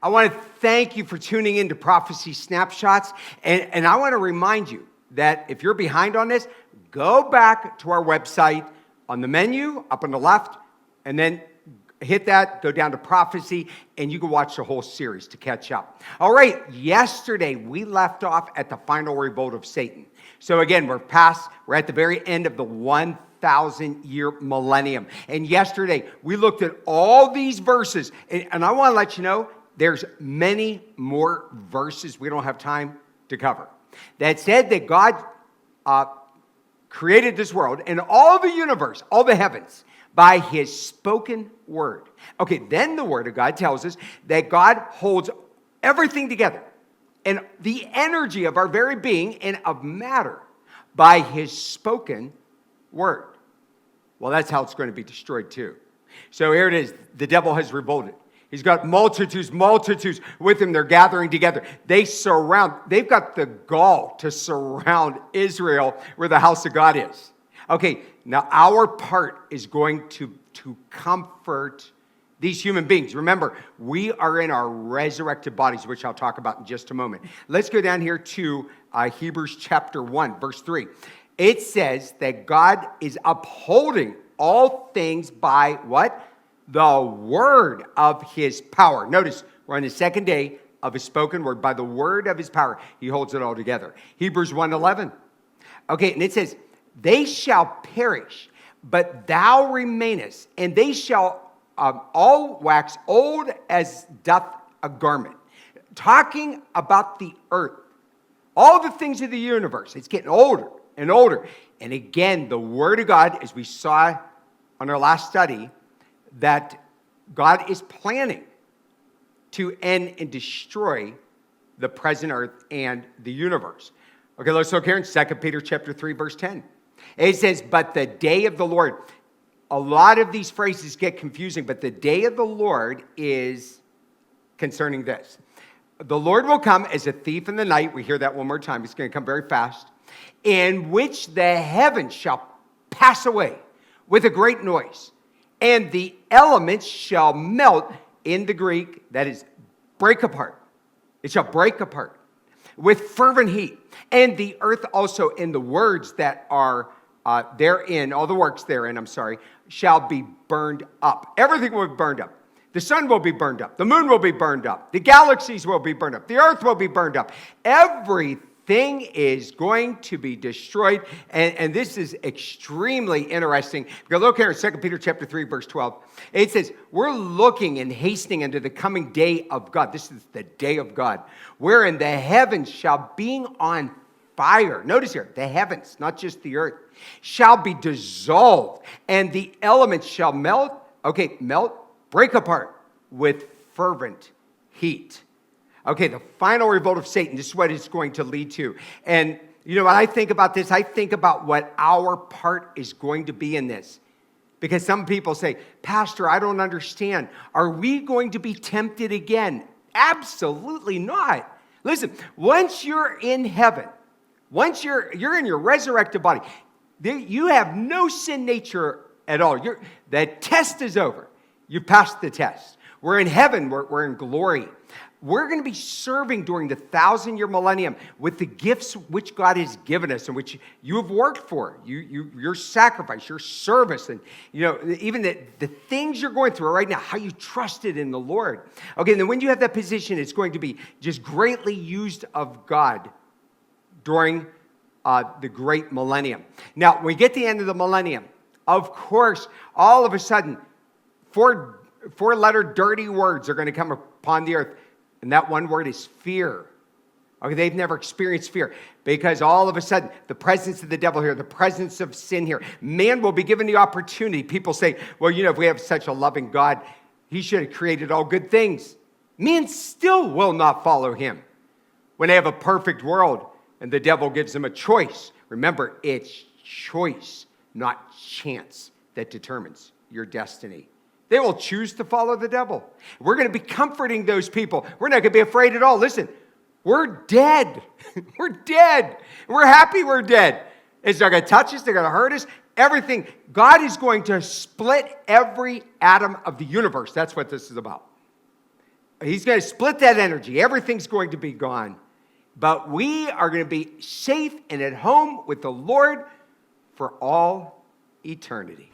I want to thank you for tuning in to Prophecy Snapshots. And I want to remind you that if you're behind on this, go back to our website on the menu up on the left, and then hit that, go down to Prophecy, and you can watch the whole series to catch up. All right, yesterday we left off at the final revolt of Satan. So again, we're at the very end of the 1,000-year millennium. And yesterday we looked at all these verses, and I want to let you know there's many more verses we don't have time to cover that said that God created this world and all the universe, all the heavens, by his spoken word. Okay, then the word of God tells us that God holds everything together and the energy of our very being and of matter by his spoken word. Well, that's how it's going to be destroyed too. So here it is. The devil has revolted. He's got multitudes with him. They're gathering together. They've got the gall to surround Israel where the house of God is. Okay, now our part is going to comfort these human beings. Remember, we are in our resurrected bodies, which I'll talk about in just a moment. Let's go down here to Hebrews chapter 1, verse 3. It says that God is upholding all things by what? The word of his power. Notice, we're on the second day of his spoken word. By the word of his power, he holds it all together. Hebrews 1:11. Okay, and it says, they shall perish, but thou remainest, and they shall all wax old as doth a garment. Talking about the earth, all the things of the universe, it's getting older and older. And again, the word of God, as we saw on our last study, that God is planning to end and destroy the present earth and the universe. Okay, let's look here in 2 Peter chapter 3, verse 10. It says, but the day of the Lord. A lot of these phrases get confusing, but the day of the Lord is concerning this. The Lord will come as a thief in the night. We hear that one more time. It's going to come very fast. In which the heavens shall pass away with a great noise, and the elements shall melt. In the Greek, that is, break apart. It shall break apart with fervent heat. And the earth also, in the words that are therein, all the works therein, shall be burned up. Everything will be burned up. The sun will be burned up. The moon will be burned up. The galaxies will be burned up. The earth will be burned up. Everything is going to be destroyed. And this is extremely interesting. Because look here in 2 Peter chapter 3, verse 12. It says, we're looking and hastening into the coming day of God. This is the day of God. Wherein the heavens shall being on fire. Notice here, the heavens, not just the earth, shall be dissolved. And the elements shall melt. Okay, break apart with fervent heat. Okay, the final revolt of Satan, this is what it's going to lead to. And you know, when I think about this, I think about what our part is going to be in this. Because some people say, Pastor, I don't understand. Are we going to be tempted again? Absolutely not. Listen, once you're in heaven, once you're in your resurrected body, you have no sin nature at all. The test is over. You passed the test. We're in heaven. We're in glory. We're going to be serving during the 1,000-year millennium with the gifts which God has given us and which you have worked for. Your sacrifice, your service, and even the things you're going through right now, how you trusted in the Lord. Okay, and then when you have that position, it's going to be just greatly used of God during the great millennium. Now, when we get to the end of the millennium, of course, all of a sudden, four-letter dirty words are going to come upon the earth. And that one word is fear. Okay, they've never experienced fear because all of a sudden, the presence of the devil here, the presence of sin here, man will be given the opportunity. People say, well, if we have such a loving God, he should have created all good things. Man still will not follow him. When they have a perfect world and the devil gives them a choice, remember, it's choice, not chance, that determines your destiny. They will choose to follow the devil. We're going to be comforting those people. We're not going to be afraid at all. Listen, we're dead. We're dead. We're happy we're dead. It's not going to touch us. They're going to hurt us. Everything. God is going to split every atom of the universe. That's what this is about. He's going to split that energy. Everything's going to be gone. But we are going to be safe and at home with the Lord for all eternity.